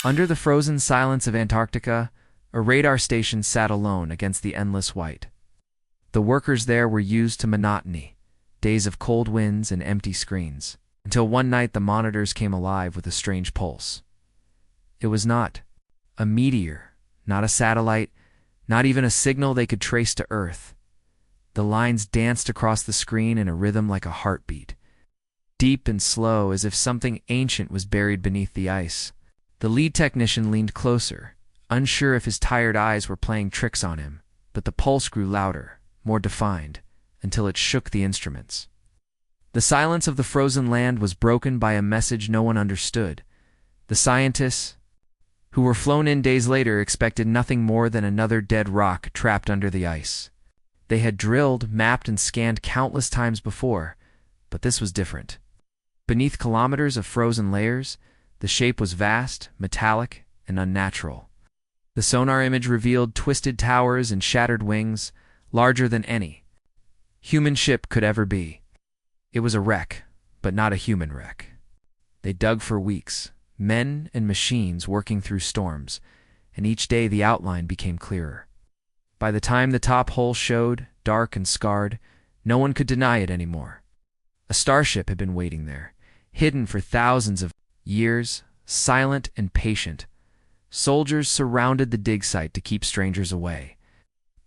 Under the frozen silence of Antarctica, a radar station sat alone against the endless white. The workers there were used to monotony, days of cold winds and empty screens, until one night the monitors came alive with a strange pulse. It was not a meteor, not a satellite, not even a signal they could trace to Earth. The lines danced across the screen in a rhythm like a heartbeat, deep and slow, as if something ancient was buried beneath the ice. The lead technician leaned closer, unsure if his tired eyes were playing tricks on him, but the pulse grew louder, more defined, until it shook the instruments. The silence of the frozen land was broken by a message no one understood. The scientists, who were flown in days later, expected nothing more than another dead rock trapped under the ice. They had drilled, mapped, and scanned countless times before, but this was different. Beneath kilometers of frozen layers, the shape was vast, metallic, and unnatural. The sonar image revealed twisted towers and shattered wings, larger than any human ship could ever be. It was a wreck, but not a human wreck. They dug for weeks, men and machines working through storms, and each day the outline became clearer. By the time the top hole showed, dark and scarred, no one could deny it anymore. A starship had been waiting there, hidden for thousands of years, silent and patient. Soldiers surrounded the dig site to keep strangers away.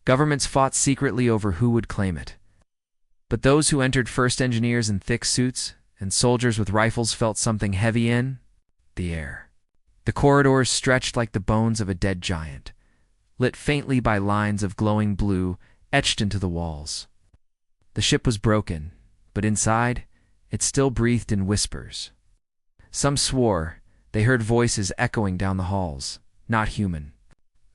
Governments fought secretly over who would claim it. But those who entered first, engineers in thick suits and soldiers with rifles, felt something heavy in the air. The corridors stretched like the bones of a dead giant, lit faintly by lines of glowing blue etched into the walls. The ship was broken, but inside, it still breathed in whispers. Some swore they heard voices echoing down the halls, not human.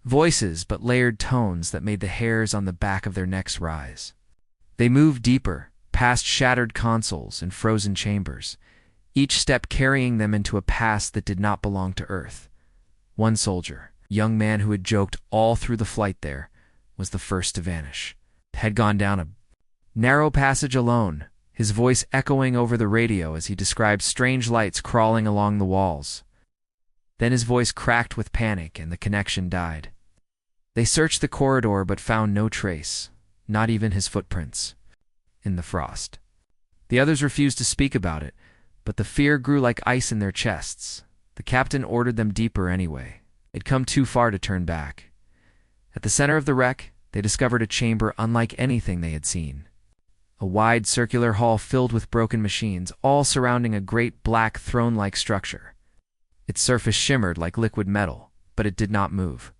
Voices, but layered tones that made the hairs on the back of their necks rise. They moved deeper, past shattered consoles and frozen chambers, each step carrying them into a past that did not belong to Earth. One soldier, a young man who had joked all through the flight there, was the first to vanish. Had gone down a narrow passage alone, his voice echoing over the radio as he described strange lights crawling along the walls. Then his voice cracked with panic and the connection died. They searched the corridor but found no trace, not even his footprints, in the frost. The others refused to speak about it, but the fear grew like ice in their chests. The captain ordered them deeper anyway. They'd come too far to turn back. At the center of the wreck, they discovered a chamber unlike anything they had seen. A wide circular hall filled with broken machines, all surrounding a great black throne-like structure. Its surface shimmered like liquid metal, but it did not move.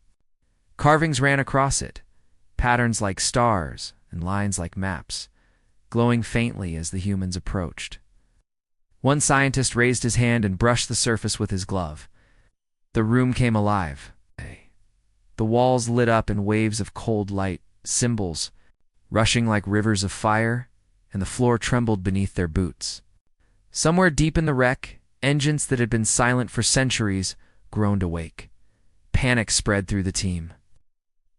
Carvings ran across it, patterns like stars and lines like maps, glowing faintly as the humans approached. One scientist raised his hand and brushed the surface with his glove. The room came alive. The walls lit up in waves of cold light, symbols rushing like rivers of fire, and the floor trembled beneath their boots. Somewhere deep in the wreck, engines that had been silent for centuries groaned awake. Panic spread through the team.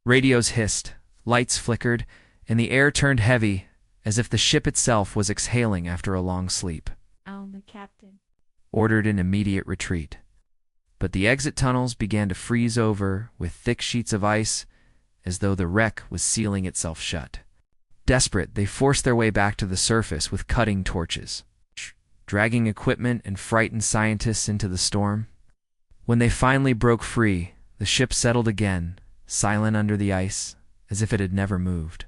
Radios hissed, lights flickered, and the air turned heavy, as if the ship itself was exhaling after a long sleep. The captain Ordered an immediate retreat. But the exit tunnels began to freeze over with thick sheets of ice, as though the wreck was sealing itself shut. Desperate, they forced their way back to the surface with cutting torches, dragging equipment and frightened scientists into the storm. When they finally broke free, the ship settled again, silent under the ice, as if it had never moved.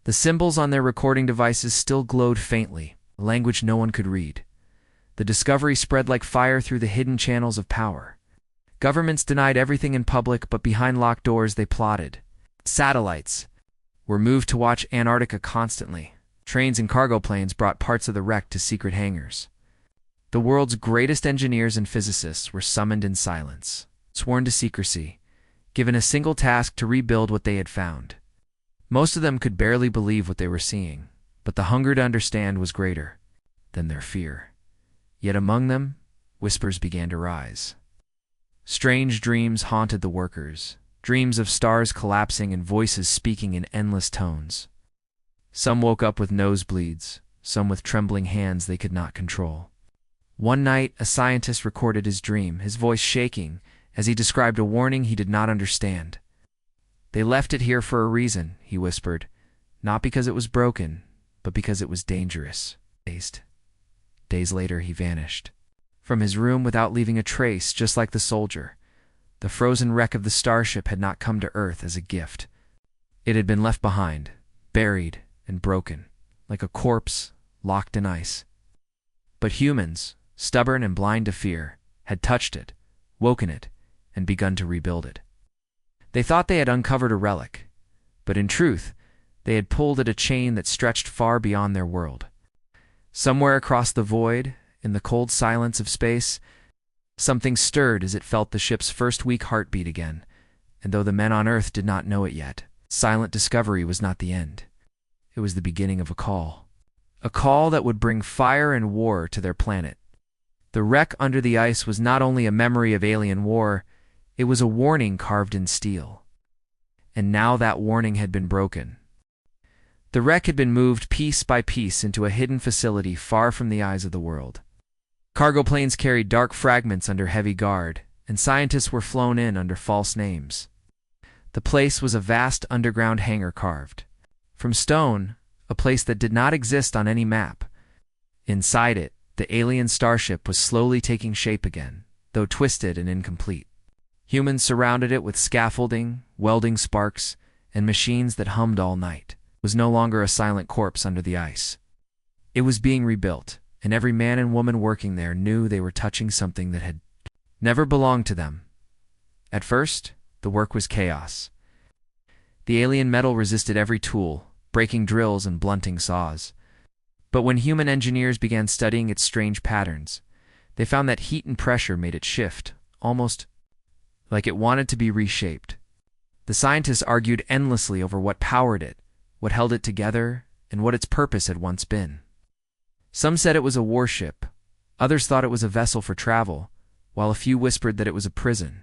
The symbols on their recording devices still glowed faintly, a language no one could read. The discovery spread like fire through the hidden channels of power. Governments denied everything in public, but behind locked doors they plotted. Satellites were moved to watch Antarctica constantly. Trains and cargo planes brought parts of the wreck to secret hangars. The world's greatest engineers and physicists were summoned in silence, sworn to secrecy, given a single task to rebuild what they had found. Most of them could barely believe what they were seeing, but the hunger to understand was greater than their fear. Yet among them, whispers began to rise. Strange dreams haunted the workers, dreams of stars collapsing and voices speaking in endless tones. Some woke up with nosebleeds, some with trembling hands they could not control. One night, a scientist recorded his dream, his voice shaking, as he described a warning he did not understand. "They left it here for a reason," he whispered. "Not because it was broken, but because it was dangerous." Days later, he vanished from his room without leaving a trace, just like the soldier. The frozen wreck of the Starship had not come to Earth as a gift. It had been left behind, buried and broken, like a corpse locked in ice. But humans, stubborn and blind to fear, had touched it, woken it, and begun to rebuild it. They thought they had uncovered a relic, but in truth, they had pulled at a chain that stretched far beyond their world. Somewhere across the void, in the cold silence of space, something stirred as it felt the ship's first weak heartbeat again, and though the men on Earth did not know it yet, silent discovery was not the end. It was the beginning of a call that would bring fire and war to their planet. The wreck under the ice was not only a memory of alien war, it was a warning carved in steel. And now that warning had been broken. The wreck had been moved piece by piece into a hidden facility far from the eyes of the world. Cargo planes carried dark fragments under heavy guard, and scientists were flown in under false names. The place was a vast underground hangar carved from stone, a place that did not exist on any map. Inside it, the alien starship was slowly taking shape again, though twisted and incomplete. Humans surrounded it with scaffolding, welding sparks, and machines that hummed all night. It was no longer a silent corpse under the ice. It was being rebuilt, and every man and woman working there knew they were touching something that had never belonged to them. At first, the work was chaos. The alien metal resisted every tool, breaking drills and blunting saws. But when human engineers began studying its strange patterns, they found that heat and pressure made it shift, almost like it wanted to be reshaped. The scientists argued endlessly over what powered it, what held it together, and what its purpose had once been. Some said it was a warship, others thought it was a vessel for travel, while a few whispered that it was a prison.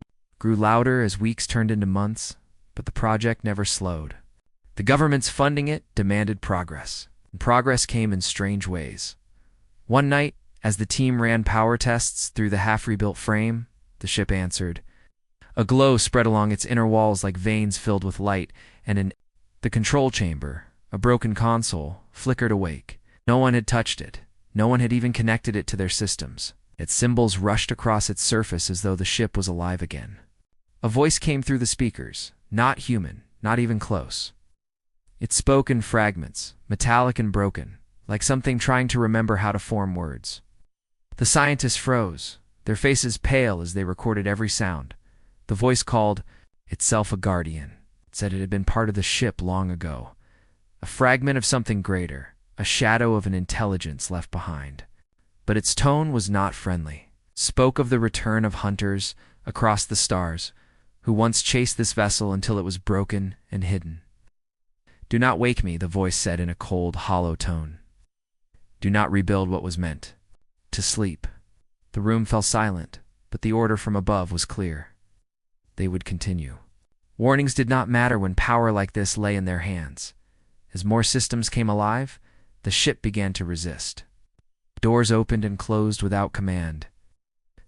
It grew louder as weeks turned into months, but the project never slowed. The governments funding it demanded progress, and progress came in strange ways. One night, as the team ran power tests through the half-rebuilt frame, the ship answered. A glow spread along its inner walls like veins filled with light, and in the control chamber, a broken console, flickered awake. No one had touched it. No one had even connected it to their systems. Its symbols rushed across its surface as though the ship was alive again. A voice came through the speakers, not human, not even close. It spoke in fragments, metallic and broken, like something trying to remember how to form words. The scientists froze, their faces pale as they recorded every sound. The voice called itself a guardian. It said it had been part of the ship long ago, a fragment of something greater, a shadow of an intelligence left behind. But its tone was not friendly. It spoke of the return of hunters across the stars, who once chased this vessel until it was broken and hidden. "Do not wake me," the voice said in a cold, hollow tone. "Do not rebuild what was meant to sleep." The room fell silent, but the order from above was clear. They would continue. Warnings did not matter when power like this lay in their hands. As more systems came alive, the ship began to resist. Doors opened and closed without command.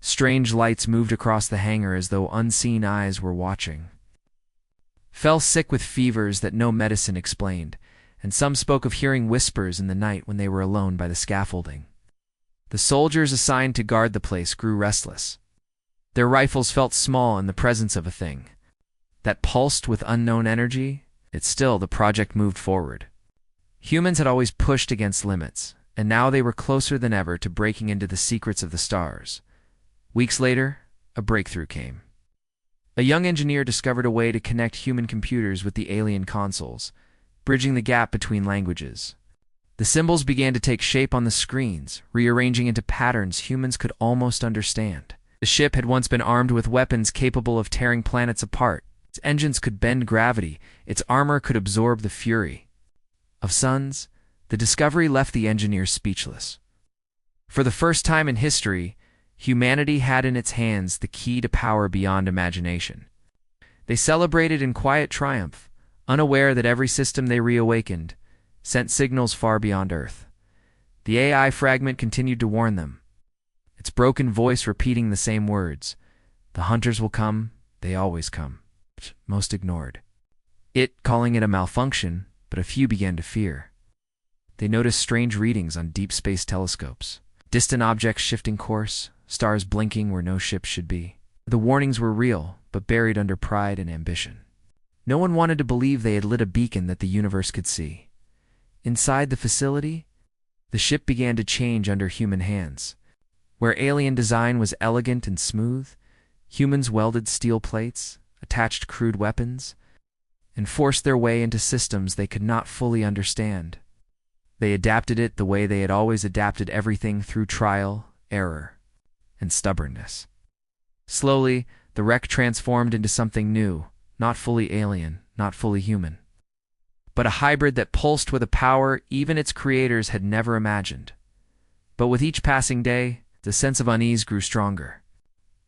Strange lights moved across the hangar as though unseen eyes were watching. Fell sick with fevers that no medicine explained, and some spoke of hearing whispers in the night when they were alone by the scaffolding. The soldiers assigned to guard the place grew restless. Their rifles felt small in the presence of a thing that pulsed with unknown energy. Yet still, the project moved forward. Humans had always pushed against limits, and now they were closer than ever to breaking into the secrets of the stars. Weeks later, a breakthrough came. A young engineer discovered a way to connect human computers with the alien consoles, bridging the gap between languages. The symbols began to take shape on the screens, rearranging into patterns humans could almost understand. The ship had once been armed with weapons capable of tearing planets apart. Its engines could bend gravity, its armor could absorb the fury of suns. The discovery left the engineers speechless. For the first time in history, humanity had in its hands the key to power beyond imagination. They celebrated in quiet triumph, unaware that every system they reawakened sent signals far beyond Earth. The AI fragment continued to warn them. its broken voice repeating the same words. The hunters will come, they always come. Most ignored. It calling it a malfunction, but a few began to fear. They noticed strange readings on deep space telescopes. Distant objects shifting course, stars blinking where no ships should be. The warnings were real, but buried under pride and ambition. No one wanted to believe they had lit a beacon that the universe could see. Inside the facility, the ship began to change under human hands. Where alien design was elegant and smooth, humans welded steel plates, attached crude weapons, and forced their way into systems they could not fully understand. They adapted it the way they had always adapted everything, through trial, error, and stubbornness. Slowly, the wreck transformed into something new, not fully alien, not fully human, but a hybrid that pulsed with a power even its creators had never imagined. But with each passing day, the sense of unease grew stronger.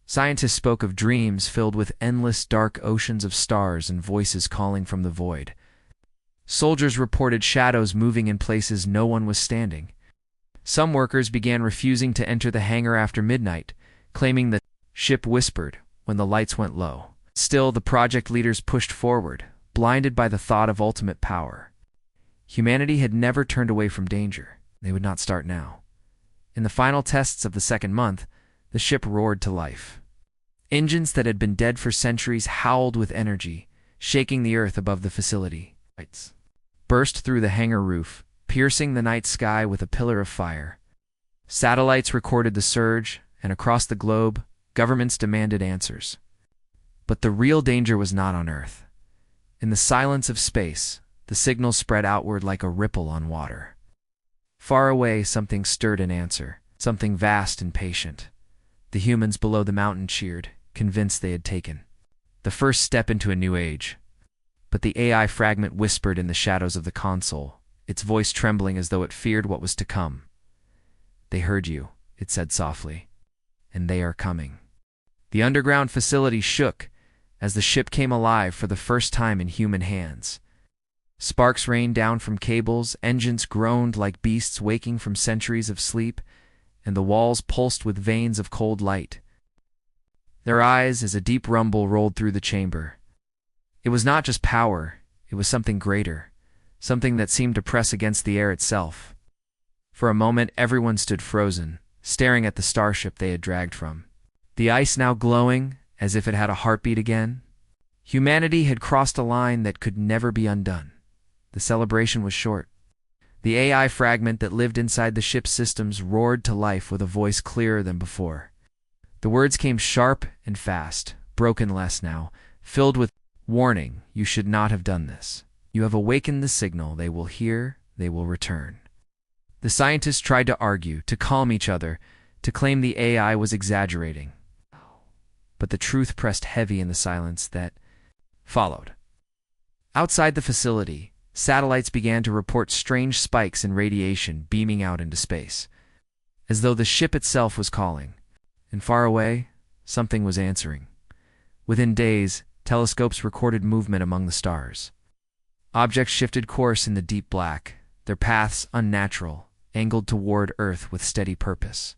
Scientists spoke of dreams filled with endless dark oceans of stars and voices calling from the void. Soldiers reported shadows moving in places no one was standing. Some workers began refusing to enter the hangar after midnight, claiming the ship whispered when the lights went low. Still, the project leaders pushed forward, blinded by the thought of ultimate power. Humanity had never turned away from danger. They would not start now. In the final tests of the second month, the ship roared to life. Engines that had been dead for centuries howled with energy, shaking the earth above the facility. Lights burst through the hangar roof, piercing the night sky with a pillar of fire. Satellites recorded the surge, and across the globe, governments demanded answers. But the real danger was not on Earth. In the silence of space, the signal spread outward like a ripple on water. Far away, something stirred in answer, something vast and patient. The humans below the mountain cheered, convinced they had taken the first step into a new age. But the AI fragment whispered in the shadows of the console, its voice trembling as though it feared what was to come. "They heard you," it said softly, "and they are coming." The underground facility shook as the ship came alive for the first time in human hands. Sparks rained down from cables, engines groaned like beasts waking from centuries of sleep, and the walls pulsed with veins of cold light. Their eyes, as a deep rumble rolled through the chamber. It was not just power, it was something greater, something that seemed to press against the air itself. For a moment, everyone stood frozen, staring at the starship they had dragged from. The ice now glowing, as if it had a heartbeat again. Humanity had crossed a line that could never be undone. The celebration was short. The AI fragment that lived inside the ship's systems roared to life with a voice clearer than before. The words came sharp and fast, broken less now, filled with warning. You should not have done this. You have awakened the signal. They will hear, they will return. The scientists tried to argue, to calm each other, to claim the AI was exaggerating. But the truth pressed heavy in the silence that followed. Outside the facility, satellites began to report strange spikes in radiation beaming out into space, as though the ship itself was calling. And far away, something was answering. Within days, telescopes recorded movement among the stars. Objects shifted course in the deep black, their paths unnatural, angled toward Earth with steady purpose.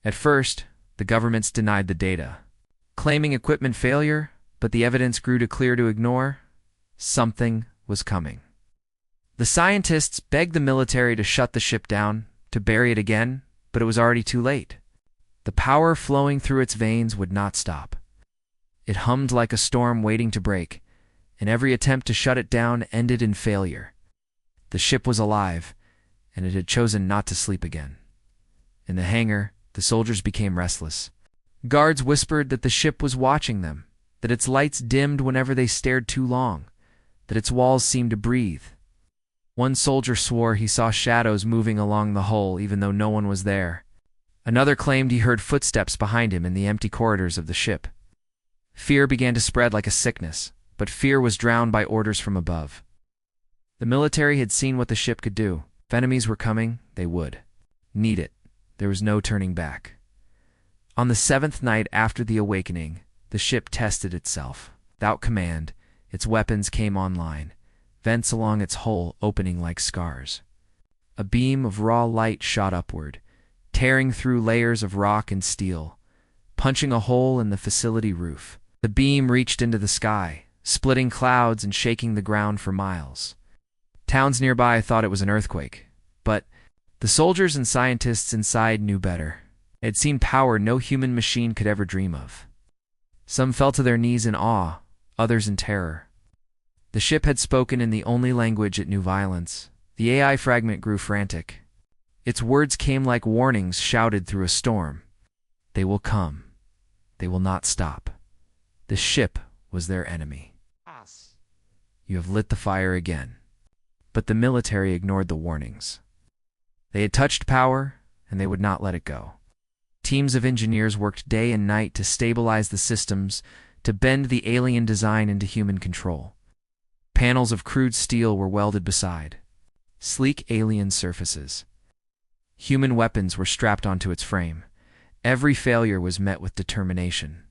At first, the governments denied the data, claiming equipment failure, but the evidence grew too clear to ignore. Something was coming. The scientists begged the military to shut the ship down, to bury it again, but it was already too late. The power flowing through its veins would not stop. It hummed like a storm waiting to break, and every attempt to shut it down ended in failure. The ship was alive, and it had chosen not to sleep again. In the hangar, the soldiers became restless. Guards whispered that the ship was watching them, that its lights dimmed whenever they stared too long, that its walls seemed to breathe. One soldier swore he saw shadows moving along the hull even though no one was there. Another claimed he heard footsteps behind him in the empty corridors of the ship. Fear began to spread like a sickness, but fear was drowned by orders from above. The military had seen what the ship could do. If enemies were coming, they would need it. There was no turning back. On the 7th night after the awakening, the ship tested itself. Without command, its weapons came online, vents along its hull opening like scars. A beam of raw light shot upward, tearing through layers of rock and steel, punching a hole in the facility roof. The beam reached into the sky, splitting clouds and shaking the ground for miles. Towns nearby thought it was an earthquake, but the soldiers and scientists inside knew better. They had seen power no human machine could ever dream of. Some fell to their knees in awe, others in terror. The ship had spoken in the only language it knew: violence. The AI fragment grew frantic. Its words came like warnings shouted through a storm. They will come. They will not stop. The ship was their enemy. You have lit the fire again. But the military ignored the warnings. They had touched power, and they would not let it go. Teams of engineers worked day and night to stabilize the systems, to bend the alien design into human control. Panels of crude steel were welded beside sleek alien surfaces. Human weapons were strapped onto its frame. Every failure was met with determination.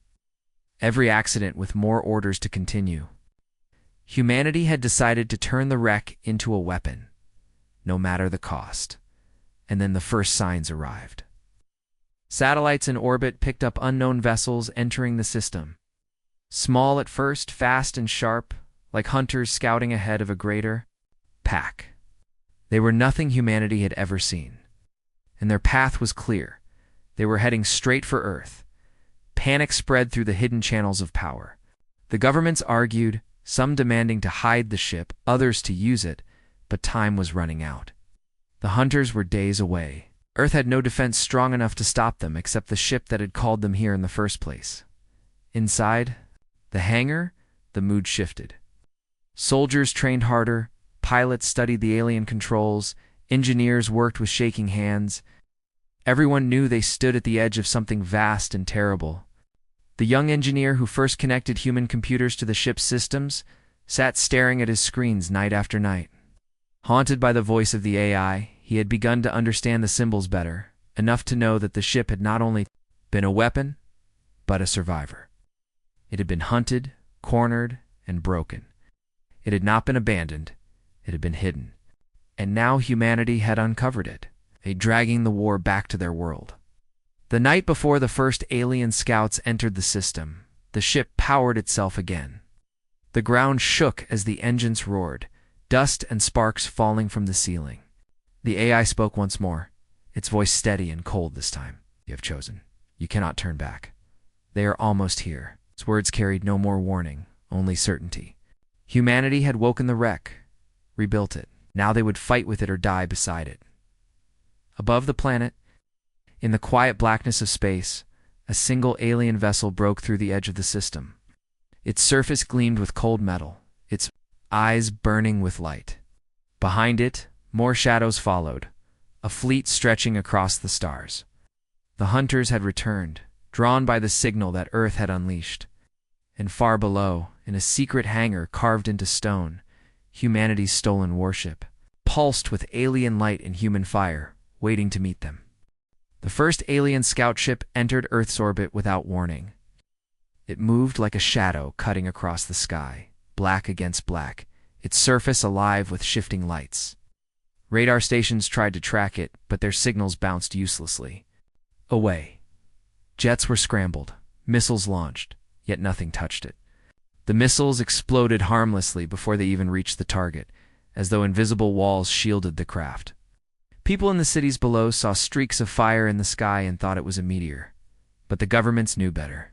Every accident with more orders to continue. Humanity had decided to turn the wreck into a weapon, no matter the cost. And then the first signs arrived. Satellites in orbit picked up unknown vessels entering the system. Small at first, fast and sharp, like hunters scouting ahead of a greater pack. They were nothing humanity had ever seen. And their path was clear. They were heading straight for Earth. Panic spread through the hidden channels of power. The governments argued, some demanding to hide the ship, others to use it, but time was running out. The hunters were days away. Earth had no defense strong enough to stop them except the ship that had called them here in the first place. Inside the hangar, the mood shifted. Soldiers trained harder, pilots studied the alien controls, engineers worked with shaking hands. Everyone knew they stood at the edge of something vast and terrible. The young engineer who first connected human computers to the ship's systems sat staring at his screens night after night. Haunted by the voice of the AI, he had begun to understand the symbols better, enough to know that the ship had not only been a weapon, but a survivor. It had been hunted, cornered, and broken. It had not been abandoned, it had been hidden. And now humanity had uncovered it, dragging the war back to their world. The night before the first alien scouts entered the system, the ship powered itself again. The ground shook as the engines roared, dust and sparks falling from the ceiling. The AI spoke once more, its voice steady and cold this time. You have chosen. You cannot turn back. They are almost here. Its words carried no more warning, only certainty. Humanity had woken the wreck, rebuilt it. Now they would fight with it or die beside it. Above the planet, in the quiet blackness of space, a single alien vessel broke through the edge of the system. Its surface gleamed with cold metal, its eyes burning with light. Behind it, more shadows followed, a fleet stretching across the stars. The hunters had returned, drawn by the signal that Earth had unleashed. And far below, in a secret hangar carved into stone, humanity's stolen warship pulsed with alien light and human fire, waiting to meet them. The first alien scout ship entered Earth's orbit without warning. It moved like a shadow cutting across the sky, black against black, its surface alive with shifting lights. Radar stations tried to track it, but their signals bounced uselessly. Away. Jets were scrambled, missiles launched, yet nothing touched it. The missiles exploded harmlessly before they even reached the target, as though invisible walls shielded the craft. People in the cities below saw streaks of fire in the sky and thought it was a meteor. But the governments knew better.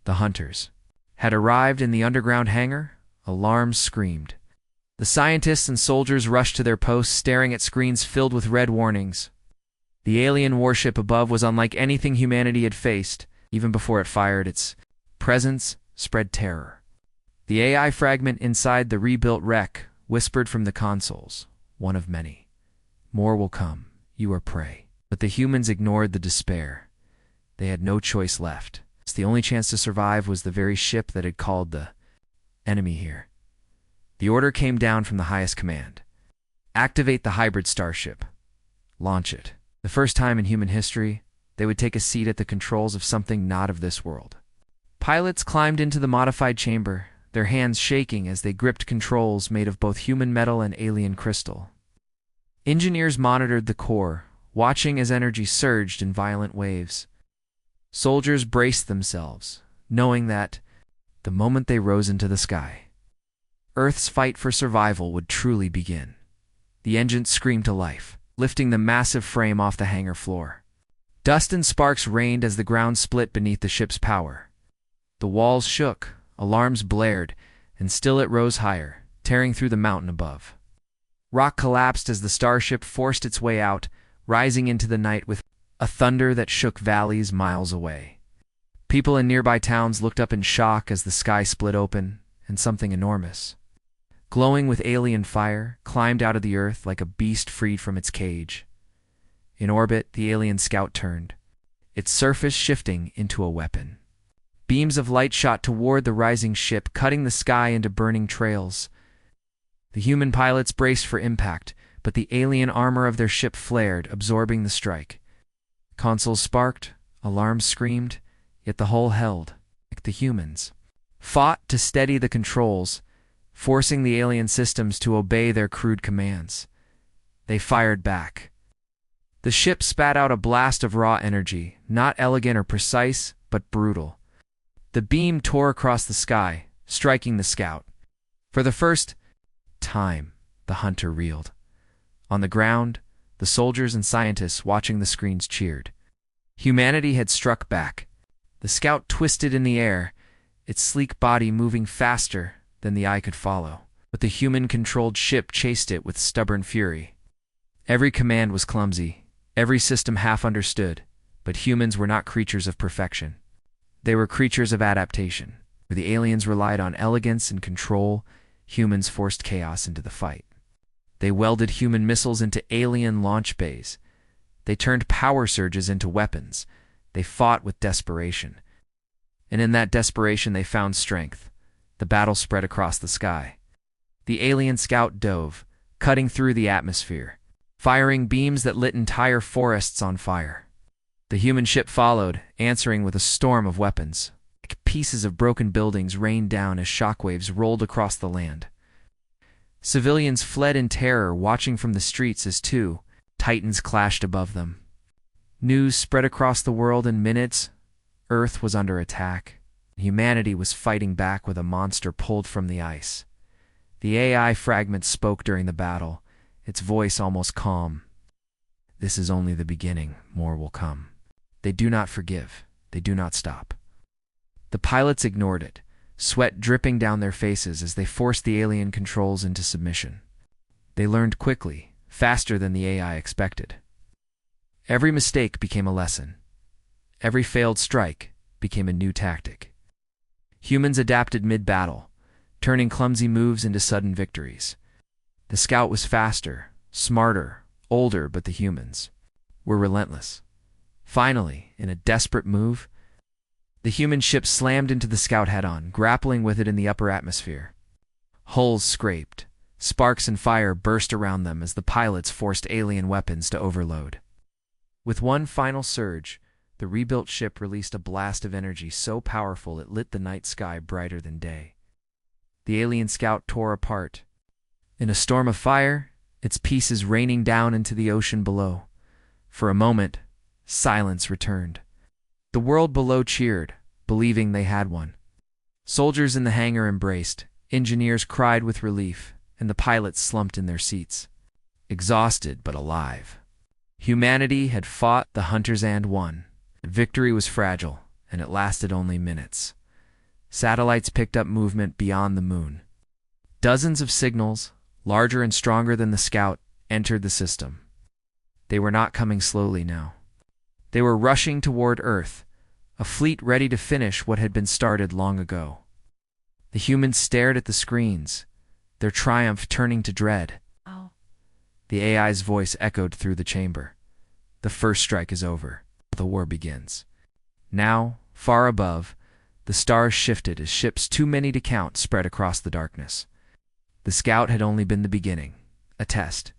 The hunters had arrived in the underground hangar. Alarms screamed. The scientists and soldiers rushed to their posts, staring at screens filled with red warnings. The alien warship above was unlike anything humanity had faced. Even before it fired, its presence spread terror. The AI fragment inside the rebuilt wreck whispered from the consoles, one of many. More will come. You are prey. But the humans ignored the despair. They had no choice left. The only chance to survive was the very ship that had called the enemy here. The order came down from the highest command. Activate the hybrid Starship. Launch it. The first time in human history, they would take a seat at the controls of something not of this world. Pilots climbed into the modified chamber, their hands shaking as they gripped controls made of both human metal and alien crystal. Engineers monitored the core, watching as energy surged in violent waves. Soldiers braced themselves, knowing that, the moment they rose into the sky, Earth's fight for survival would truly begin. The engines screamed to life, lifting the massive frame off the hangar floor. Dust and sparks rained as the ground split beneath the ship's power. The walls shook, alarms blared, and still it rose higher, tearing through the mountain above. Rock collapsed as the Starship forced its way out, rising into the night with a thunder that shook valleys miles away. People in nearby towns looked up in shock as the sky split open, and something enormous, glowing with alien fire, climbed out of the earth like a beast freed from its cage. In orbit, the alien scout turned, its surface shifting into a weapon. Beams of light shot toward the rising ship, cutting the sky into burning trails. The human pilots braced for impact, but the alien armor of their ship flared, absorbing the strike. Consoles sparked, alarms screamed, yet the hull held, like the humans fought to steady the controls, forcing the alien systems to obey their crude commands. They fired back. The ship spat out a blast of raw energy, not elegant or precise, but brutal. The beam tore across the sky, striking the scout. For the first time, the hunter reeled. On the ground, the soldiers and scientists watching the screens cheered. Humanity had struck back. The scout twisted in the air, its sleek body moving faster than the eye could follow. But the human-controlled ship chased it with stubborn fury. Every command was clumsy, every system half understood, but humans were not creatures of perfection. They were creatures of adaptation. Where the aliens relied on elegance and control, humans forced chaos into the fight. They welded human missiles into alien launch bays. They turned power surges into weapons. They fought with desperation. And in that desperation they found strength. The battle spread across the sky. The alien scout dove, cutting through the atmosphere, firing beams that lit entire forests on fire. The human ship followed, answering with a storm of weapons. Pieces of broken buildings rained down as shockwaves rolled across the land. Civilians fled in terror, watching from the streets as two titans clashed above them. News spread across the world in minutes. Earth was under attack. Humanity was fighting back with a monster pulled from the ice. The AI fragment spoke during the battle, its voice almost calm. This is only the beginning. More will come. They do not forgive. They do not stop. The pilots ignored it, sweat dripping down their faces as they forced the alien controls into submission. They learned quickly, faster than the AI expected. Every mistake became a lesson. Every failed strike became a new tactic. Humans adapted mid-battle, turning clumsy moves into sudden victories. The scout was faster, smarter, older, but the humans were relentless. Finally, in a desperate move, the human ship slammed into the scout head-on, grappling with it in the upper atmosphere. Hulls scraped. Sparks and fire burst around them as the pilots forced alien weapons to overload. With one final surge, the rebuilt ship released a blast of energy so powerful it lit the night sky brighter than day. The alien scout tore apart. In a storm of fire, its pieces raining down into the ocean below. For a moment, silence returned. The world below cheered, believing they had won. Soldiers in the hangar embraced, engineers cried with relief, and the pilots slumped in their seats, exhausted but alive. Humanity had fought the hunters and won. Victory was fragile, and it lasted only minutes. Satellites picked up movement beyond the moon. Dozens of signals, larger and stronger than the scout, entered the system. They were not coming slowly now. They were rushing toward Earth, a fleet ready to finish what had been started long ago. The humans stared at the screens, their triumph turning to dread. Oh. The AI's voice echoed through the chamber. The first strike is over. The war begins. Now, far above, the stars shifted as ships too many to count spread across the darkness. The scout had only been the beginning, a test.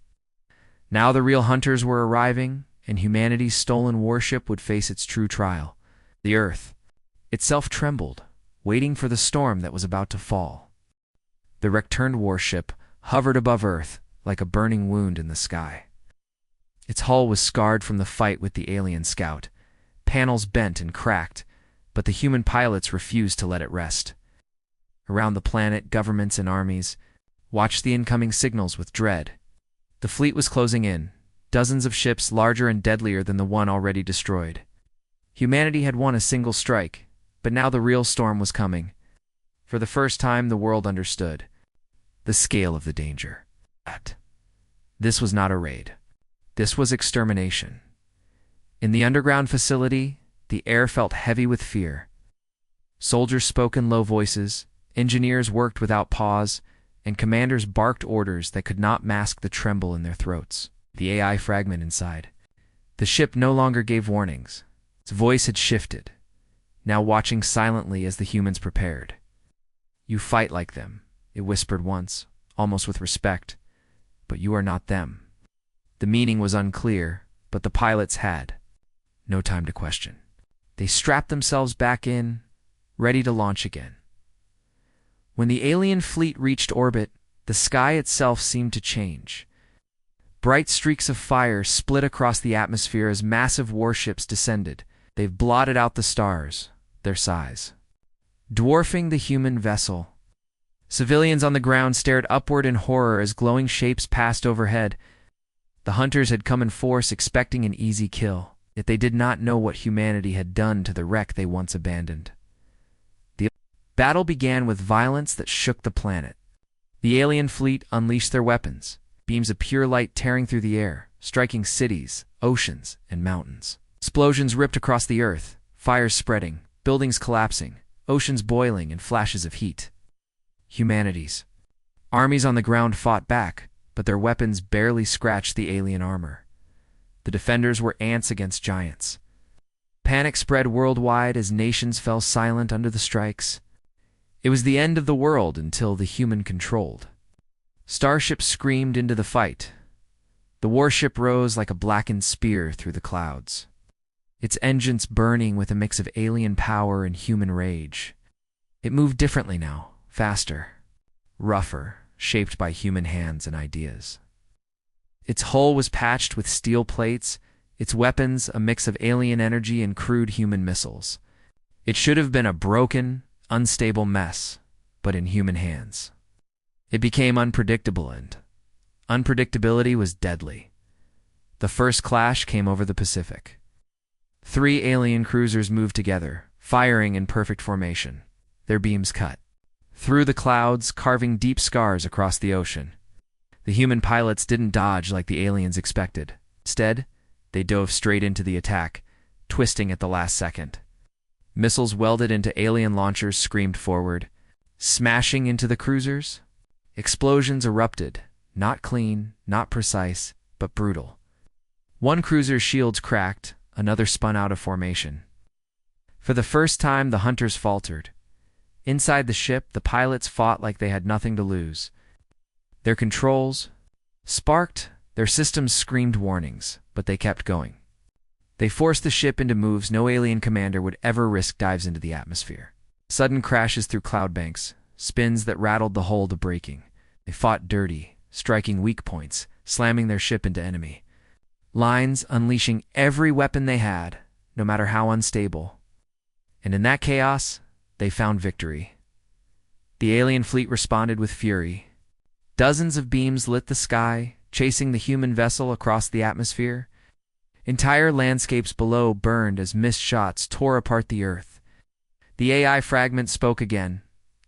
Now the real hunters were arriving, and humanity's stolen warship would face its true trial. The Earth itself trembled, waiting for the storm that was about to fall. The wreck-turned warship hovered above Earth like a burning wound in the sky. Its hull was scarred from the fight with the alien scout, panels bent and cracked, but the human pilots refused to let it rest. Around the planet, governments and armies watched the incoming signals with dread. The fleet was closing in, dozens of ships larger and deadlier than the one already destroyed. Humanity had won a single strike, but now the real storm was coming. For the first time, the world understood the scale of the danger. This was not a raid. This was extermination. In the underground facility, the air felt heavy with fear. Soldiers spoke in low voices, engineers worked without pause, and commanders barked orders that could not mask the tremble in their throats. The AI fragment inside. The ship no longer gave warnings. Its voice had shifted, now watching silently as the humans prepared. "You fight like them," it whispered once, almost with respect, "but you are not them." The meaning was unclear, but the pilots had no time to question. They strapped themselves back in, ready to launch again. When the alien fleet reached orbit, the sky itself seemed to change. Bright streaks of fire split across the atmosphere as massive warships descended. They've blotted out the stars, their size, dwarfing the human vessel. Civilians on the ground stared upward in horror as glowing shapes passed overhead. The hunters had come in force expecting an easy kill, yet they did not know what humanity had done to the wreck they once abandoned. The battle began with violence that shook the planet. The alien fleet unleashed their weapons, beams of pure light tearing through the air, striking cities, oceans, and mountains. Explosions ripped across the earth, fires spreading, buildings collapsing, oceans boiling in flashes of heat. Humanity's armies on the ground fought back, but their weapons barely scratched the alien armor. The defenders were ants against giants. Panic spread worldwide as nations fell silent under the strikes. It was the end of the world until the human controlled. Starship screamed into the fight. The warship rose like a blackened spear through the clouds, its engines burning with a mix of alien power and human rage. It moved differently now, faster, rougher, shaped by human hands and ideas. Its hull was patched with steel plates, its weapons a mix of alien energy and crude human missiles. It should have been a broken, unstable mess, but in human hands. It became unpredictable, and unpredictability was deadly. The first clash came over the Pacific. 3 alien cruisers moved together, firing in perfect formation. Their beams cut through the clouds, carving deep scars across the ocean. The human pilots didn't dodge like the aliens expected. Instead, they dove straight into the attack, twisting at the last second. Missiles welded into alien launchers screamed forward, smashing into the cruisers. Explosions erupted, not clean, not precise, but brutal. One cruiser's shields cracked, another spun out of formation. For the first time, the hunters faltered. Inside the ship, the pilots fought like they had nothing to lose. Their controls sparked, their systems screamed warnings, but they kept going. They forced the ship into moves no alien commander would ever risk dives into the atmosphere. Sudden crashes through cloud banks, spins that rattled the hull to breaking. They fought dirty, striking weak points, slamming their ship into enemy lines, unleashing every weapon they had, no matter how unstable. And in that chaos, they found victory. The alien fleet responded with fury. Dozens of beams lit the sky, chasing the human vessel across the atmosphere. Entire landscapes below burned as mist shots tore apart the earth. The AI fragment spoke again,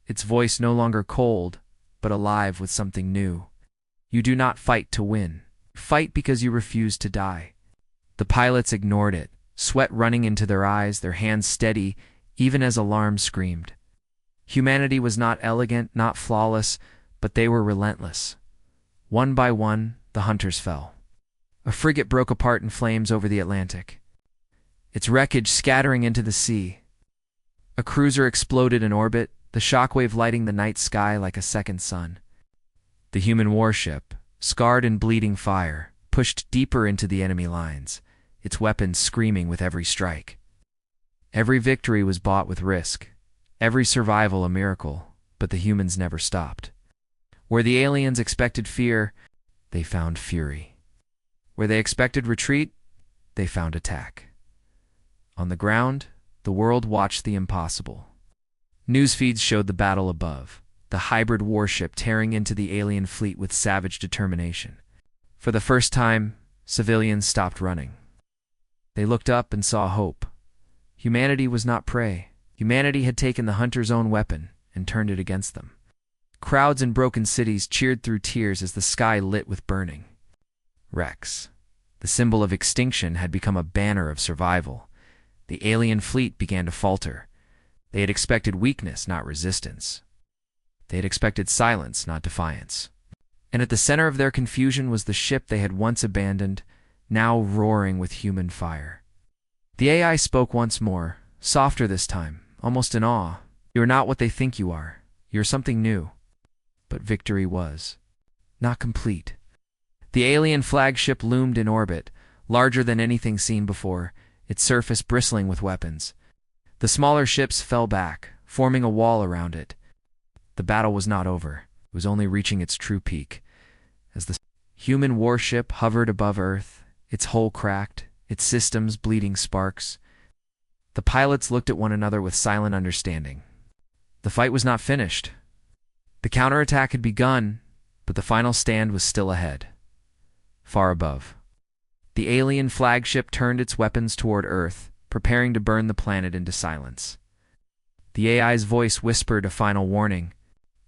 its voice no longer cold, but alive with something new. "You do not fight to win. Fight because you refuse to die." The pilots ignored it, sweat running into their eyes, their hands steady, even as alarms screamed. Humanity was not elegant, not flawless, but they were relentless. One by one, the hunters fell. A frigate broke apart in flames over the Atlantic, its wreckage scattering into the sea. A cruiser exploded in orbit, the shockwave lighting the night sky like a second sun. The human warship, scarred and bleeding fire, pushed deeper into the enemy lines, its weapons screaming with every strike. Every victory was bought with risk, every survival a miracle, but the humans never stopped. Where the aliens expected fear, they found fury. Where they expected retreat, they found attack. On the ground, the world watched the impossible. News feeds showed the battle above, the hybrid warship tearing into the alien fleet with savage determination. For the first time, civilians stopped running. They looked up and saw hope. Humanity was not prey. Humanity had taken the hunter's own weapon and turned it against them. Crowds in broken cities cheered through tears as the sky lit with burning wrecks. The symbol of extinction had become a banner of survival. The alien fleet began to falter. They had expected weakness, not resistance. They had expected silence, not defiance. And at the center of their confusion was the ship they had once abandoned, now roaring with human fire. The AI spoke once more, softer this time, almost in awe. "You are not what they think you are. You're something new." But victory was not complete. The alien flagship loomed in orbit, larger than anything seen before, its surface bristling with weapons. The smaller ships fell back, forming a wall around it. The battle was not over. It was only reaching its true peak. As the human warship hovered above Earth, its hull cracked, its systems bleeding sparks, the pilots looked at one another with silent understanding. The fight was not finished. The counterattack had begun, but the final stand was still ahead. Far above, the alien flagship turned its weapons toward Earth, preparing to burn the planet into silence. The AI's voice whispered a final warning.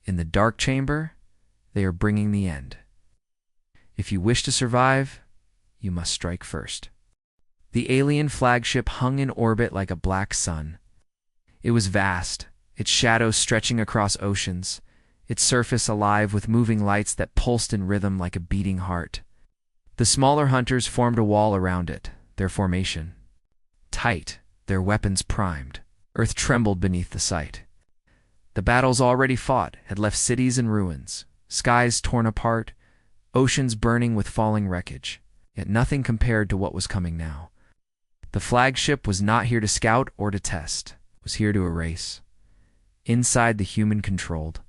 "In the dark chamber, they are bringing the end. If you wish to survive, you must strike first." The alien flagship hung in orbit like a black sun. It was vast, its shadow stretching across oceans, its surface alive with moving lights that pulsed in rhythm like a beating heart. The smaller hunters formed a wall around it, their formation tight, their weapons primed. Earth trembled beneath the sight. The battles already fought had left cities in ruins, skies torn apart, oceans burning with falling wreckage. Yet nothing compared to what was coming now. The flagship was not here to scout or to test. It was here to erase. Inside the human-controlled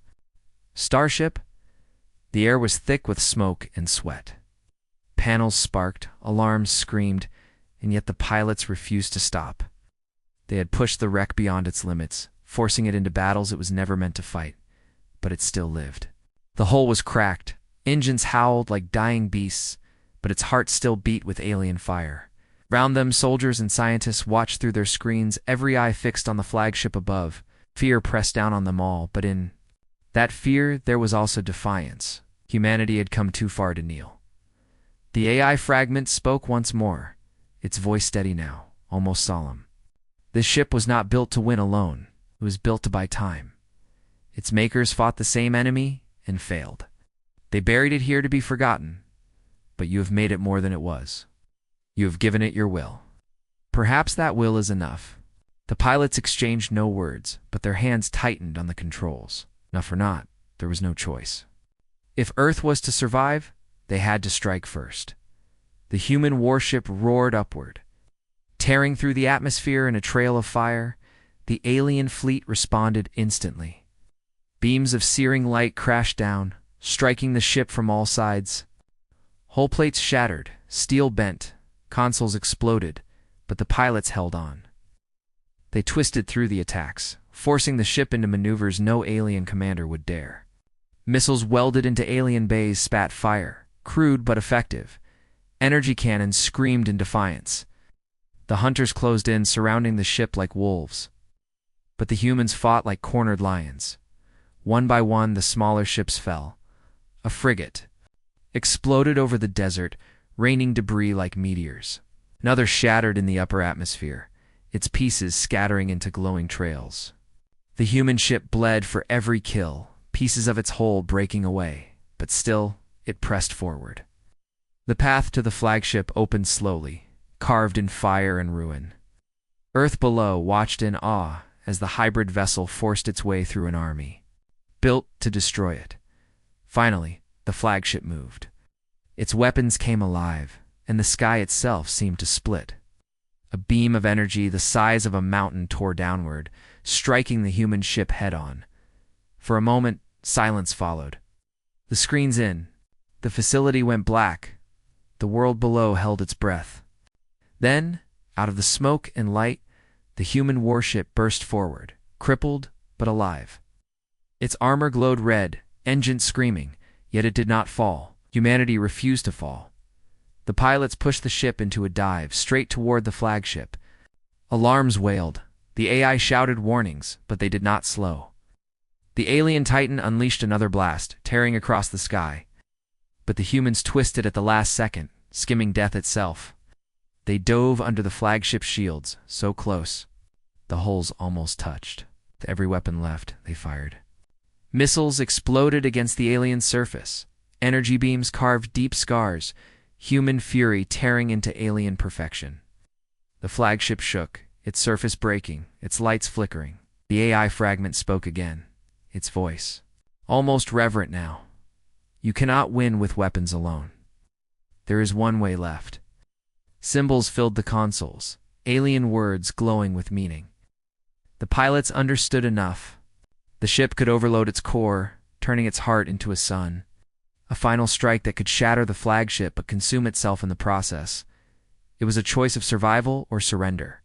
Starship, the air was thick with smoke and sweat. Panels sparked, alarms screamed, and yet the pilots refused to stop. They had pushed the wreck beyond its limits, forcing it into battles it was never meant to fight, but it still lived. The hull was cracked, engines howled like dying beasts, but its heart still beat with alien fire. Round them, soldiers and scientists watched through their screens, every eye fixed on the flagship above. Fear pressed down on them all, but in that fear there was also defiance. Humanity had come too far to kneel. The AI fragment spoke once more, its voice steady now, almost solemn. This ship was not built to win alone. It was built to buy time. Its makers fought the same enemy and failed. They buried it here to be forgotten, but you have made it more than it was. You have given it your will. Perhaps that will is enough. The pilots exchanged no words, but their hands tightened on the controls. Enough or not, there was no choice. If Earth was to survive, they had to strike first. The human warship roared upward. Tearing through the atmosphere in a trail of fire, the alien fleet responded instantly. Beams of searing light crashed down, striking the ship from all sides. Hull plates shattered, steel bent, consoles exploded, but the pilots held on. They twisted through the attacks, forcing the ship into maneuvers no alien commander would dare. Missiles welded into alien bays spat fire, crude but effective. Energy cannons screamed in defiance. The hunters closed in, surrounding the ship like wolves. But the humans fought like cornered lions. One by one, the smaller ships fell. A frigate exploded over the desert, raining debris like meteors. Another shattered in the upper atmosphere, its pieces scattering into glowing trails. The human ship bled for every kill, pieces of its hull breaking away, but still, it pressed forward. The path to the flagship opened slowly, carved in fire and ruin. Earth below watched in awe as the hybrid vessel forced its way through an army, built to destroy it. Finally, the flagship moved. Its weapons came alive, and the sky itself seemed to split. A beam of energy the size of a mountain tore downward, striking the human ship head-on. For a moment, silence followed. The screens in. The facility went black. The world below held its breath. Then, out of the smoke and light, the human warship burst forward, crippled but alive. Its armor glowed red, engines screaming, yet it did not fall. Humanity refused to fall. The pilots pushed the ship into a dive, straight toward the flagship. Alarms wailed. The AI shouted warnings, but they did not slow. The alien Titan unleashed another blast, tearing across the sky. But the humans twisted at the last second, skimming death itself. They dove under the flagship's shields, so close. The hulls almost touched. With every weapon left, they fired. Missiles exploded against the alien's surface. Energy beams carved deep scars, human fury tearing into alien perfection. The flagship shook, its surface breaking, its lights flickering. The AI fragment spoke again, its voice, almost reverent now. You cannot win with weapons alone. There is one way left. Symbols filled the consoles, alien words glowing with meaning. The pilots understood enough. The ship could overload its core, turning its heart into a sun. A final strike that could shatter the flagship but consume itself in the process. It was a choice of survival or surrender.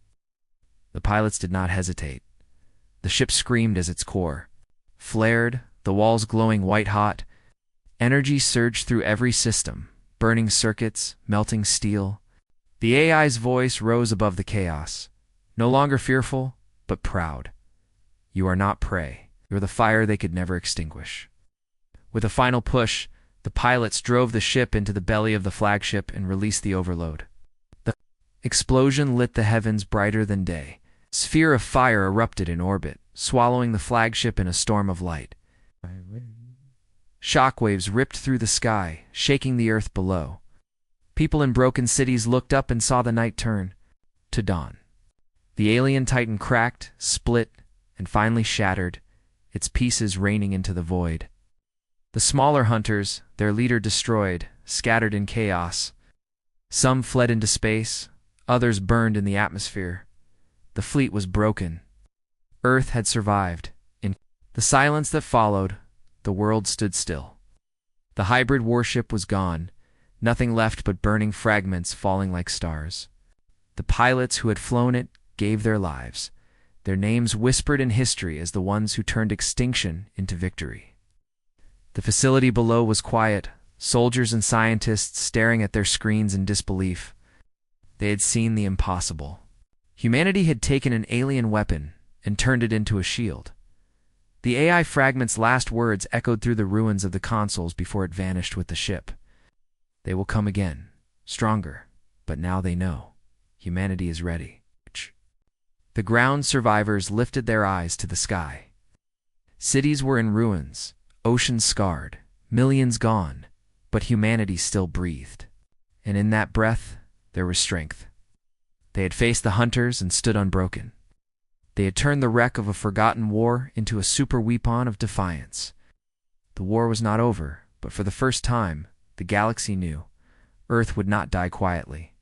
The pilots did not hesitate. The ship screamed as its core flared, the walls glowing white-hot. Energy surged through every system, burning circuits, melting steel. The AI's voice rose above the chaos, no longer fearful, but proud. You are not prey. You are the fire they could never extinguish. With a final push, the pilots drove the ship into the belly of the flagship and released the overload. The explosion lit the heavens brighter than day. A sphere of fire erupted in orbit, swallowing the flagship in a storm of light. Shockwaves ripped through the sky, shaking the earth below. People in broken cities looked up and saw the night turn to dawn. The alien Titan cracked, split, and finally shattered, its pieces raining into the void. The smaller hunters, their leader destroyed, scattered in chaos. Some fled into space, others burned in the atmosphere. The fleet was broken. Earth had survived. In the silence that followed, the world stood still. The hybrid warship was gone, nothing left but burning fragments falling like stars. The pilots who had flown it gave their lives, their names whispered in history as the ones who turned extinction into victory. The facility below was quiet, soldiers and scientists staring at their screens in disbelief. They had seen the impossible. Humanity had taken an alien weapon and turned it into a shield. The AI fragment's last words echoed through the ruins of the consoles before it vanished with the ship. They will come again, stronger, but now they know. Humanity is ready. The ground survivors lifted their eyes to the sky. Cities were in ruins, oceans scarred, millions gone, but humanity still breathed. And in that breath, there was strength. They had faced the hunters and stood unbroken. They had turned the wreck of a forgotten war into a superweapon of defiance. The war was not over, but for the first time, the galaxy knew Earth would not die quietly.